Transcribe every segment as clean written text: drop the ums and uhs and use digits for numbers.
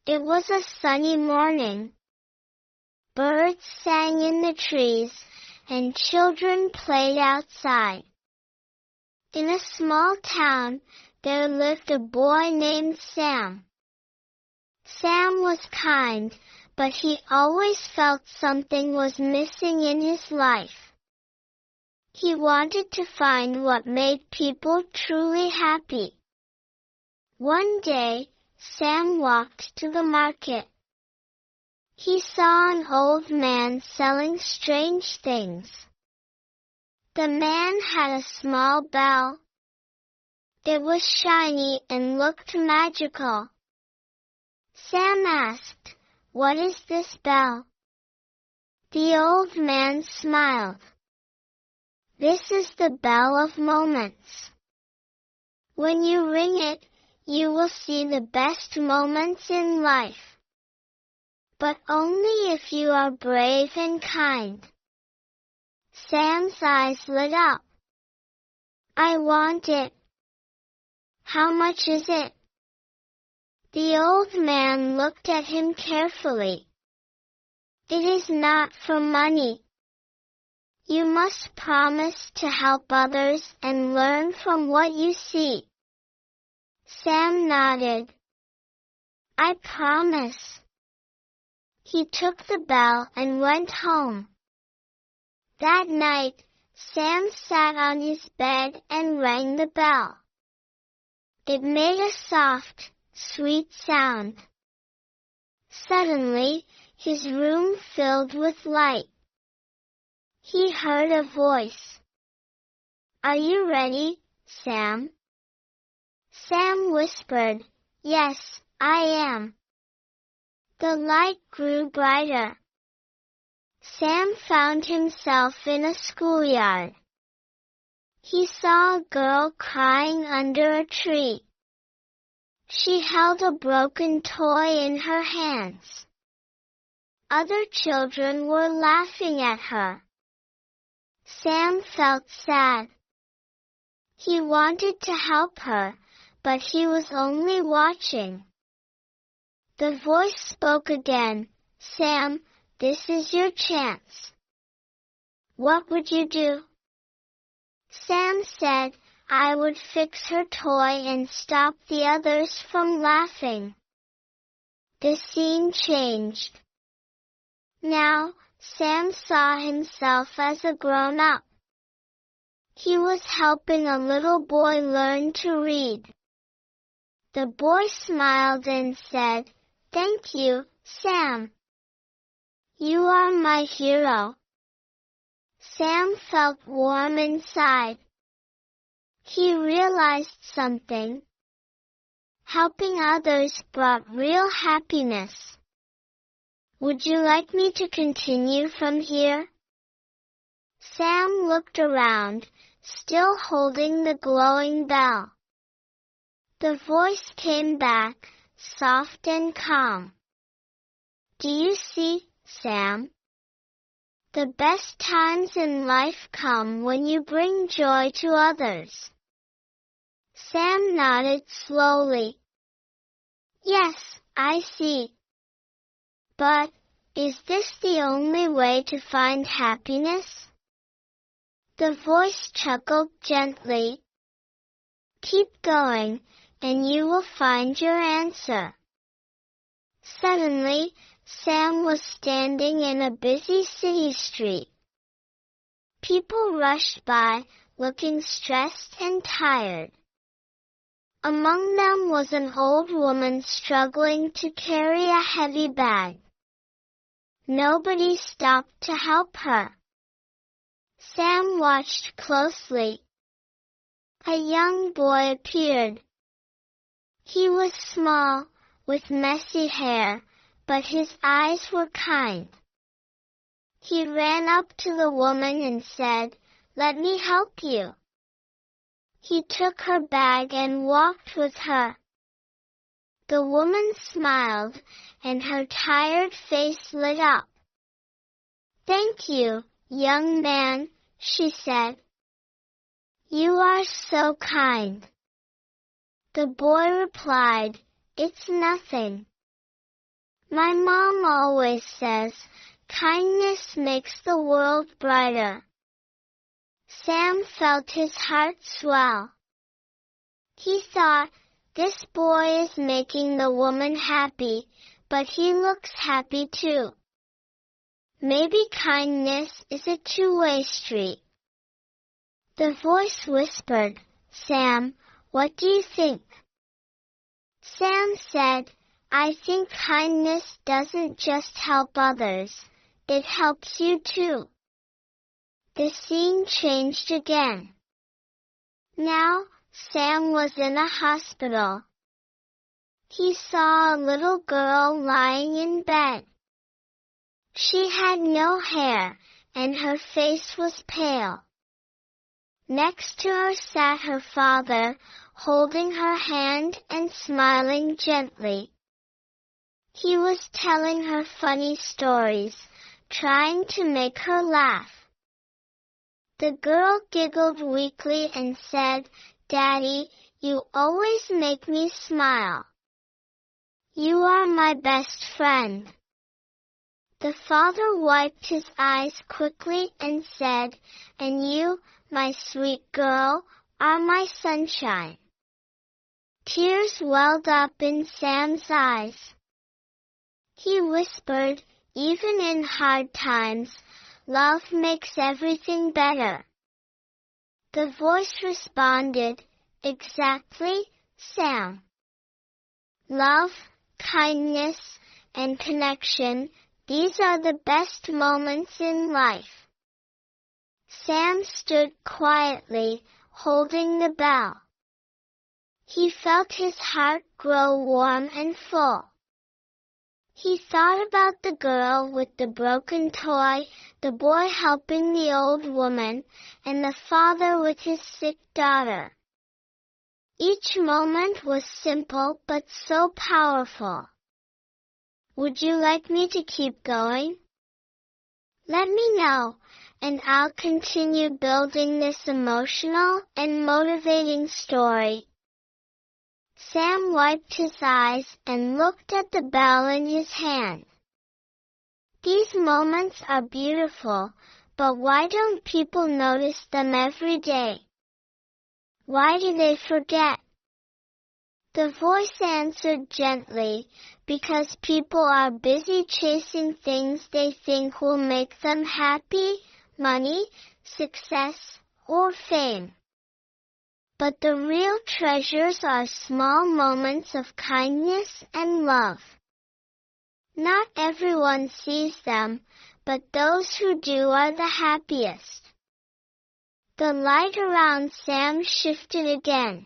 It was a sunny morning. Birds sang in the trees, and children played outside. In a small town, there lived a boy named Sam. Sam was kind, but he always felt something was missing in his life. He wanted to find what made people truly happy. One day, Sam walked to the market. He saw an old man selling strange things. The man had a small bell. It was shiny and looked magical. Sam asked, "What is this bell?" The old man smiled. "This is the bell of moments. When you ring it, you will see the best moments in life. But only if you are brave and kind." Sam's eyes lit up. "I want it. How much is it?" The old man looked at him carefully. "It is not for money. You must promise to help others and learn from what you see." Sam nodded. "I promise." He took the bell and went home. That night, Sam sat on his bed and rang the bell. It made a soft, sweet sound. Suddenly, his room filled with light. He heard a voice. "Are you ready, Sam?" Sam whispered, "Yes, I am." The light grew brighter. Sam found himself in a schoolyard. He saw a girl crying under a tree. She held a broken toy in her hands. Other children were laughing at her. Sam felt sad. He wanted to help her, but he was only watching. The voice spoke again, "Sam, this is your chance. What would you do?" Sam said, "I would fix her toy and stop the others from laughing." The scene changed. Now, Sam saw himself as a grown-up. He was helping a little boy learn to read. The boy smiled and said, "Thank you, Sam. You are my hero." Sam felt warm inside. He realized something. Helping others brought real happiness. Would you like me to continue from here? Sam looked around, still holding the glowing bell. The voice came back, soft and calm. "Do you see, Sam? The best times in life come when you bring joy to others." Sam nodded slowly. "Yes, I see. But, is this the only way to find happiness?" The voice chuckled gently. "Keep going, and you will find your answer." Suddenly, Sam was standing in a busy city street. People rushed by, looking stressed and tired. Among them was an old woman struggling to carry a heavy bag. Nobody stopped to help her. Sam watched closely. A young boy appeared. He was small, with messy hair, but his eyes were kind. He ran up to the woman and said, "Let me help you." He took her bag and walked with her. The woman smiled, and her tired face lit up. "Thank you, young man," she said. "You are so kind." The boy replied, "It's nothing." My mom always says, kindness makes the world brighter. Sam felt his heart swell. He thought, this boy is making the woman happy, but he looks happy too. Maybe kindness is a two-way street. The voice whispered, Sam, what do you think? Sam said, I think kindness doesn't just help others, it helps you too. The scene changed again. Now, Sam was in a hospital. He saw a little girl lying in bed. She had no hair, and her face was pale. Next to her sat her father, holding her hand and smiling gently. He was telling her funny stories, trying to make her laugh. The girl giggled weakly and said, Daddy, you always make me smile. You are my best friend. The father wiped his eyes quickly and said, And you, my sweet girl, are my sunshine. Tears welled up in Sam's eyes. He whispered, Even in hard times, love makes everything better. The voice responded, Exactly, Sam. Love, kindness, and connection, these are the best moments in life. Sam stood quietly, holding the bell. He felt his heart grow warm and full. He thought about the girl with the broken toy, the boy helping the old woman, and the father with his sick daughter. Each moment was simple but so powerful. Would you like me to keep going? Let me know, and I'll continue building this emotional and motivating story. Sam wiped his eyes and looked at the bell in his hand. These moments are beautiful, but why don't people notice them every day? Why do they forget? The voice answered gently, because people are busy chasing things they think will make them happy, money, success, or fame. But the real treasures are small moments of kindness and love. Not everyone sees them, but those who do are the happiest. The light around Sam shifted again.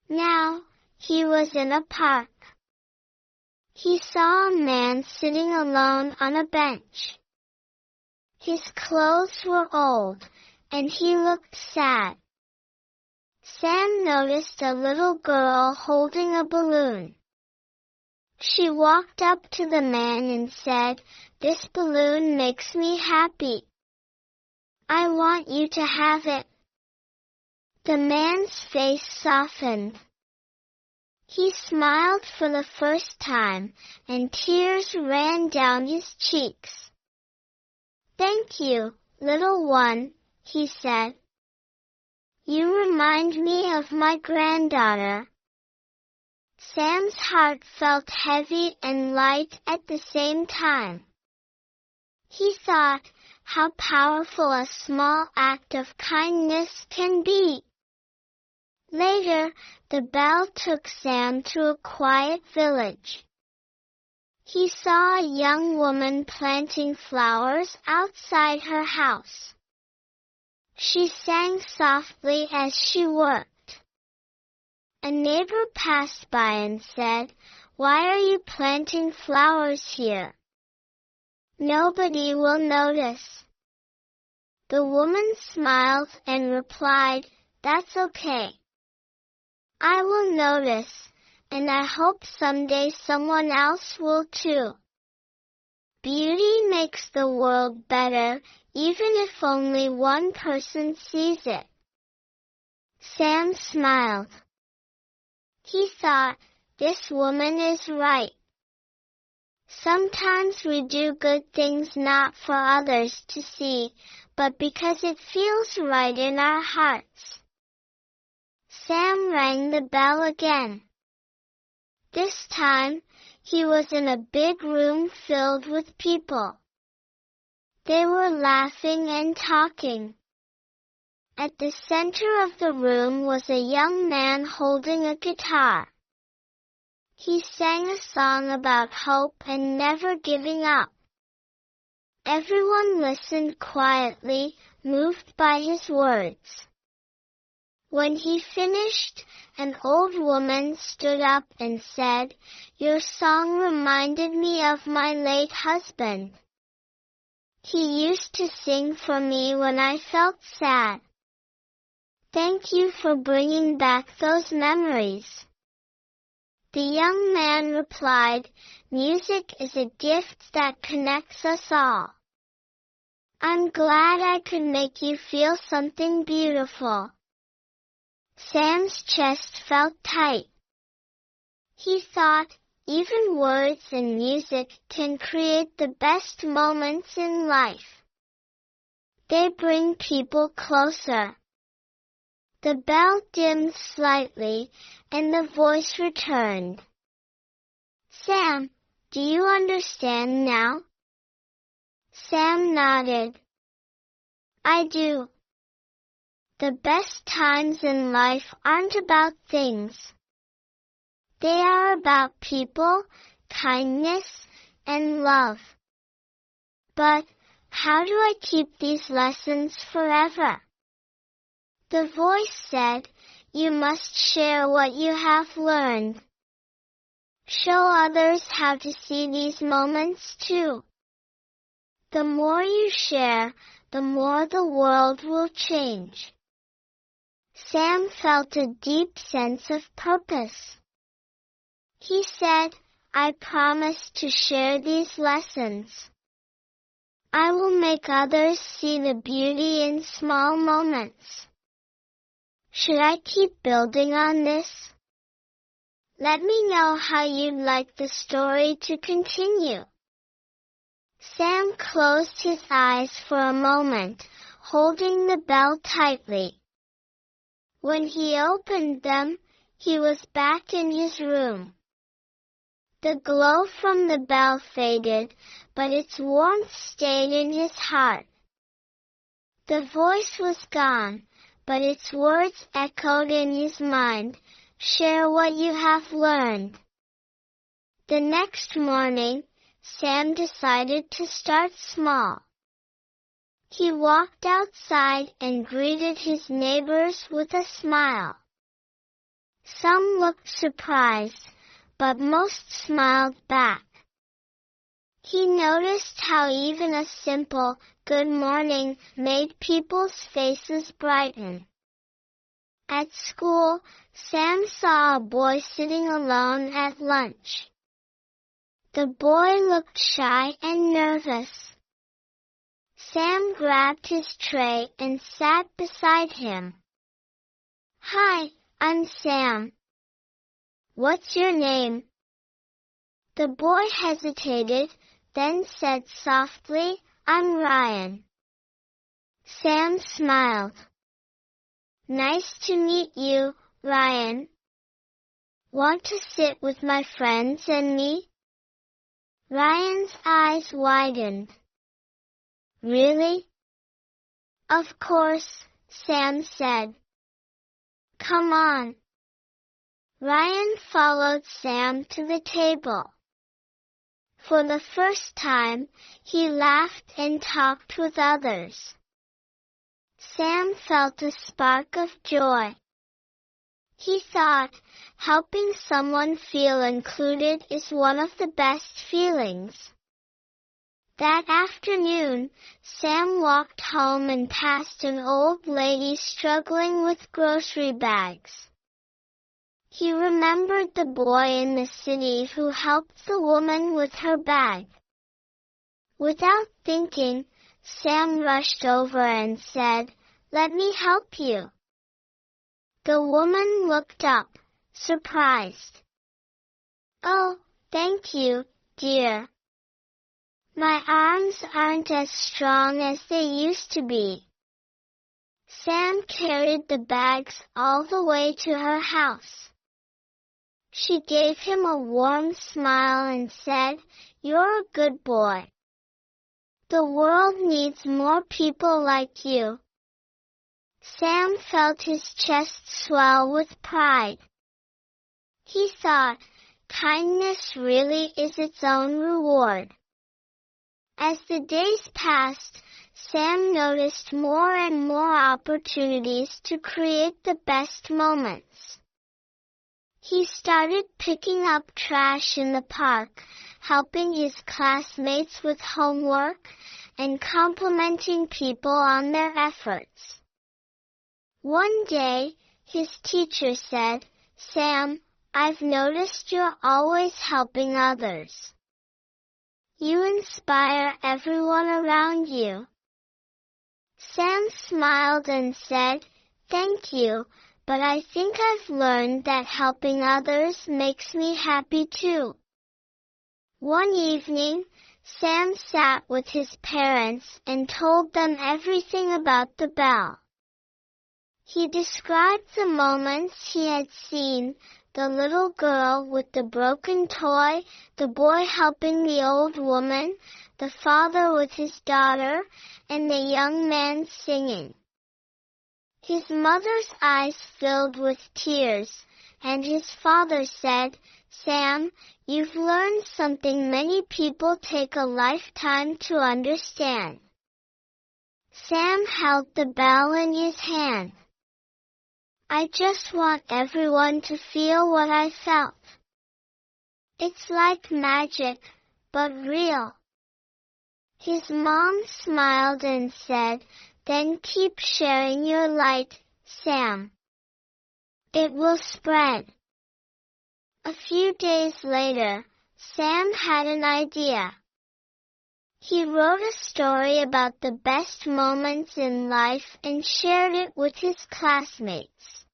Now, he was in a park. He saw a man sitting alone on a bench. His clothes were old, and he looked sad. Sam noticed a little girl holding a balloon. She walked up to the man and said, This balloon makes me happy. I want you to have it. The man's face softened. He smiled for the first time, and tears ran down his cheeks. Thank you, little one, he said. You remind me of my granddaughter. Sam's heart felt heavy and light at the same time. He thought, how powerful a small act of kindness can be. Later, the bell took Sam to a quiet village. He saw a young woman planting flowers outside her house. She sang softly as she worked. A neighbor passed by and said, Why are you planting flowers here? Nobody will notice. The woman smiled and replied, That's okay. I will notice, and I hope someday someone else will too. Beauty makes the world better, even if only one person sees it. Sam smiled. He thought, this woman is right. Sometimes we do good things not for others to see, but because it feels right in our hearts. Sam rang the bell again. This time, he was in a big room filled with people. They were laughing and talking. At the center of the room was a young man holding a guitar. He sang a song about hope and never giving up. Everyone listened quietly, moved by his words. When he finished, an old woman stood up and said, "Your song reminded me of my late husband. He used to sing for me when I felt sad. Thank you for bringing back those memories." The young man replied, "Music is a gift that connects us all. I'm glad I could make you feel something beautiful." Sam's chest felt tight. He thought, even words and music can create the best moments in life. They bring people closer. The bell dimmed slightly, and the voice returned. "Sam, do you understand now?" Sam nodded. "I do. The best times in life aren't about things. They are about people, kindness, and love. But how do I keep these lessons forever?" The voice said, "You must share what you have learned. Show others how to see these moments too. The more you share, the more the world will change." Sam felt a deep sense of purpose. He said, "I promise to share these lessons. I will make others see the beauty in small moments." Should I keep building on this? Let me know how you'd like the story to continue. Sam closed his eyes for a moment, holding the bell tightly. When he opened them, he was back in his room. The glow from the bell faded, but its warmth stayed in his heart. The voice was gone, but its words echoed in his mind, "Share what you have learned." The next morning, Sam decided to start small. He walked outside and greeted his neighbors with a smile. Some looked surprised, but most smiled back. He noticed how even a simple, "Good morning," made people's faces brighten. At school, Sam saw a boy sitting alone at lunch. The boy looked shy and nervous. Sam grabbed his tray and sat beside him. "Hi, I'm Sam. What's your name?" The boy hesitated, then said softly, "I'm Ryan." Sam smiled. "Nice to meet you, Ryan. Want to sit with my friends and me?" Ryan's eyes widened. "Really?" "Of course," Sam said. "Come on." Ryan followed Sam to the table. For the first time, he laughed and talked with others. Sam felt a spark of joy. He thought, helping someone feel included is one of the best feelings. That afternoon, Sam walked home and passed an old lady struggling with grocery bags. He remembered the boy in the city who helped the woman with her bag. Without thinking, Sam rushed over and said, "Let me help you." The woman looked up, surprised. "Oh, thank you, dear," My arms aren't as strong as they used to be. Sam carried the bags all the way to her house. She gave him a warm smile and said, "You're a good boy. The world needs more people like you." Sam felt his chest swell with pride. He thought, kindness really is its own reward. As the days passed, Sam noticed more and more opportunities to create the best moments. He started picking up trash in the park, helping his classmates with homework, and complimenting people on their efforts. One day, his teacher said, "Sam, I've noticed you're always helping others. You inspire everyone around you." Sam smiled and said, "Thank you, but I think I've learned that helping others makes me happy too." One evening, Sam sat with his parents and told them everything about the bell. He described the moments he had seen, the little girl with the broken toy, the boy helping the old woman, the father with his daughter, and the young man singing. His mother's eyes filled with tears, and his father said, "Sam, you've learned something many people take a lifetime to understand." Sam held the bell in his hand. "I just want everyone to feel what I felt. It's like magic, but real." His mom smiled and said, "Then keep sharing your light, Sam. It will spread." A few days later, Sam had an idea. He wrote a story about the best moments in life and shared it with his classmates.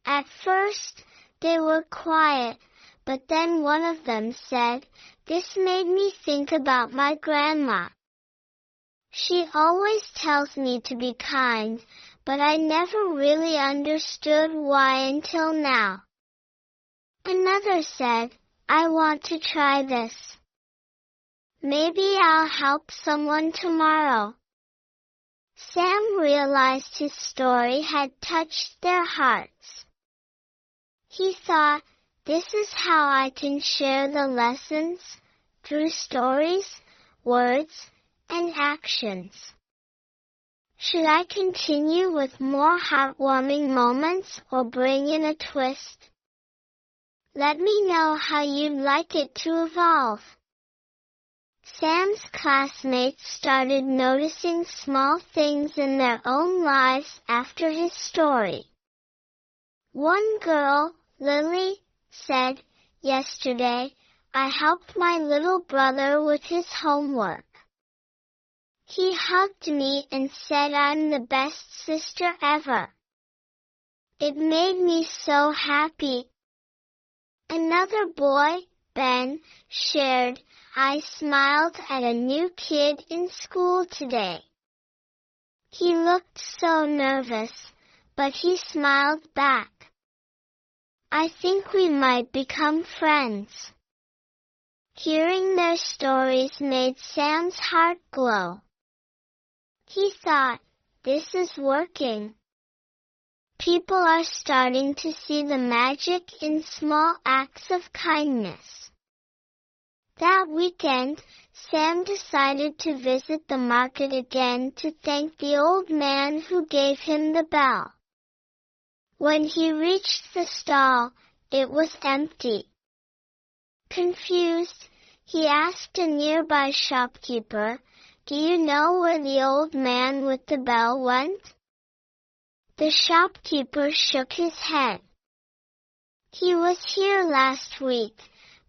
At first, they were quiet, but then one of them said, "This made me think about my grandma. She always tells me to be kind, but I never really understood why until now." Another said, "I want to try this. Maybe I'll help someone tomorrow." Sam realized his story had touched their hearts. He thought, "This is how I can share the lessons, through stories, words, and actions." Should I continue with more heartwarming moments or bring in a twist? Let me know how you'd like it to evolve. Sam's classmates started noticing small things in their own lives after his story. One girl, Lily, said, "Yesterday, I helped my little brother with his homework. He hugged me and said I'm the best sister ever. It made me so happy." Another boy, Ben, shared, "I smiled at a new kid in school today. He looked so nervous, but he smiled back. I think we might become friends." Hearing their stories made Sam's heart glow. He thought, "This is working. People are starting to see the magic in small acts of kindness." That weekend, Sam decided to visit the market again to thank the old man who gave him the bell. When he reached the stall, it was empty. Confused, he asked a nearby shopkeeper, "Do you know where the old man with the bell went?" The shopkeeper shook his head. "He was here last week,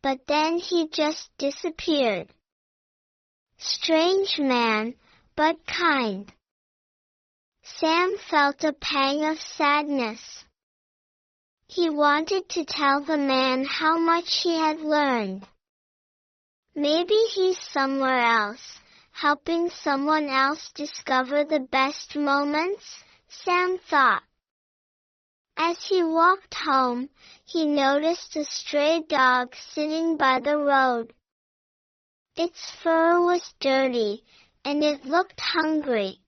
but then he just disappeared." Strange man, but kind. Sam felt a pang of sadness. He wanted to tell the man how much he had learned. Maybe he's somewhere else, helping someone else discover the best moments, Sam thought. As he walked home, he noticed a stray dog sitting by the road. Its fur was dirty, and it looked hungry.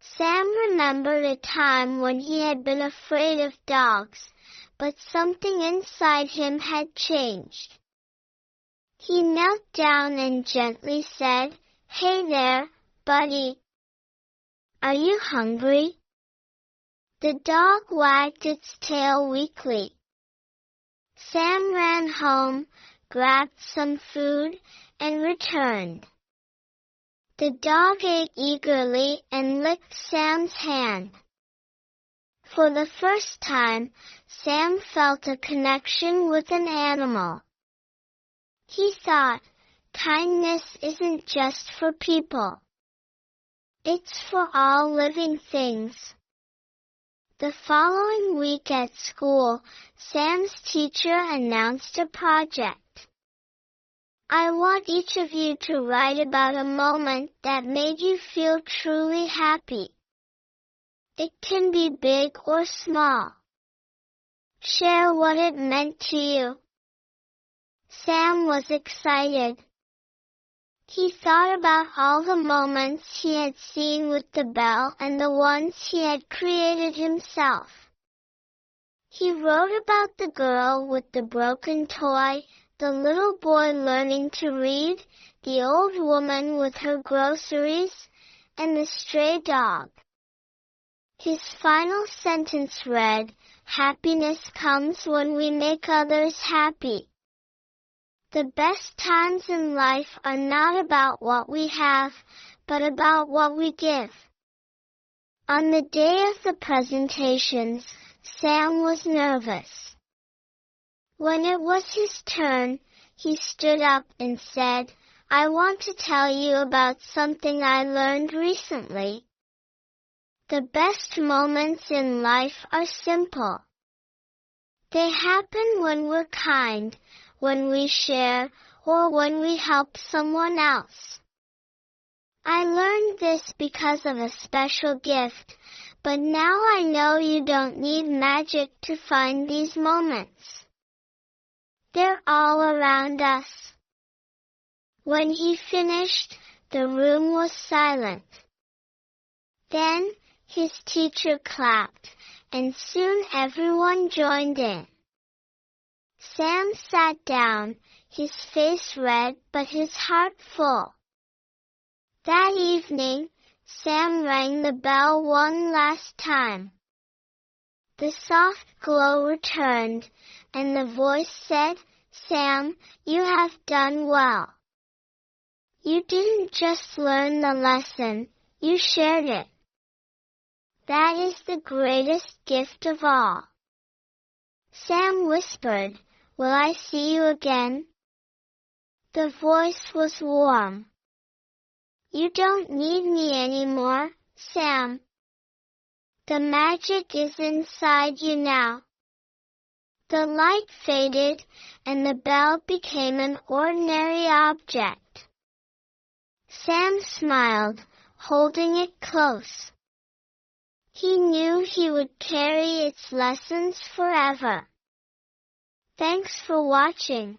Sam remembered a time when he had been afraid of dogs, but something inside him had changed. He knelt down and gently said, "Hey there, buddy. Are you hungry?" The dog wagged its tail weakly. Sam ran home, grabbed some food, and returned. The dog ate eagerly and licked Sam's hand. For the first time, Sam felt a connection with an animal. He thought, kindness isn't just for people. It's for all living things. The following week at school, Sam's teacher announced a project. I want each of you to write about a moment that made you feel truly happy. It can be big or small. Share what it meant to you. Sam was excited. He thought about all the moments he had seen with the bell and the ones he had created himself. He wrote about the girl with the broken toy, the little boy learning to read, the old woman with her groceries, and the stray dog. His final sentence read, "Happiness comes when we make others happy." The best times in life are not about what we have, but about what we give. On the day of the presentations, Sam was nervous. When it was his turn, he stood up and said, "I want to tell you about something I learned recently. The best moments in life are simple. They happen when we're kind, when we share, or when we help someone else. I learned this because of a special gift, but now I know you don't need magic to find these moments. They're all around us." When he finished, the room was silent. Then his teacher clapped, and soon everyone joined in. Sam sat down, his face red but his heart full. That evening, Sam rang the bell one last time. The soft glow returned, and the voice said, "Sam, you have done well. You didn't just learn the lesson, you shared it. That is the greatest gift of all." Sam whispered, "Will I see you again?" The voice was warm. "You don't need me anymore, Sam. The magic is inside you now." The light faded, and the bell became an ordinary object. Sam smiled, holding it close. He knew he would carry its lessons forever. Thanks for watching.